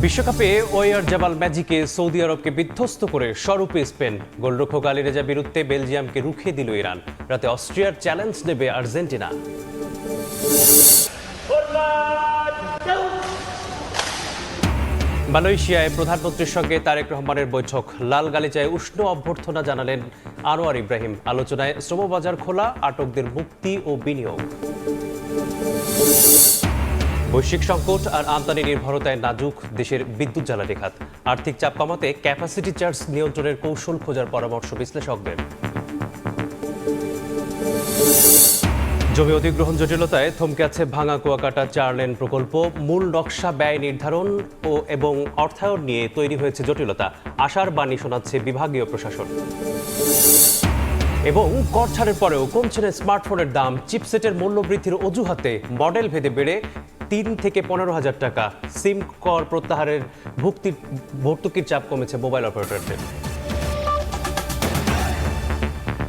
বিশ্বকাপে ওয়ার জাবাল ম্যাজিকে সৌদি আরবকে বিধ্বস্ত করে স্বরূপে স্পেন। গোলরক্ষক আলী রেজা বিরুদ্ধে বেলজিয়ামকে রুখে দিল ইরান। রাতে অস্ট্রিয়ার চ্যালেঞ্জ নেবে আর্জেন্টিনা। মালয়েশিয়ায় প্রধানমন্ত্রীর সঙ্গে তারেক রহমানের বৈঠক। লাল গালিচায় উষ্ণ অভ্যর্থনা জানালেন আনোয়ার ইব্রাহিম। আলোচনায় শ্রমবাজার খোলা, আটকদের মুক্তি ও বিনিয়োগ। বৈশ্বিক সংকট আর আমদানি নির্ভরতায় নাজুক দেশের বিদ্যুৎ জ্বালানি খাত। আর্থিক চাপ কমাতে ক্যাপাসিটি চার্জ নিয়ন্ত্রণের কৌশল খোঁজার পরামর্শ বিশ্লেষকদের। জমি অধিগ্রহণ জটিলতায় থমকে আছে ভাঙা কুয়াকাটা 4 লেন প্রকল্প। মূল নকশা ব্যয় নির্ধারণ এবং অর্থায়ন নিয়ে তৈরি হয়েছে জটিলতা। আশার বাণী শোনাচ্ছে বিভাগীয় প্রশাসন। এবং কর ছাড়ের পরেও কমছে না স্মার্টফোনের দাম। চিপসেটের মূল্য বৃদ্ধির অজুহাতে মডেল ভেদে বেড়ে 3 থেকে 15,000 টাকা। সিম কর প্রত্যাহারের ভর্তুকির চাপ কমেছে মোবাইল অপারেটরদের।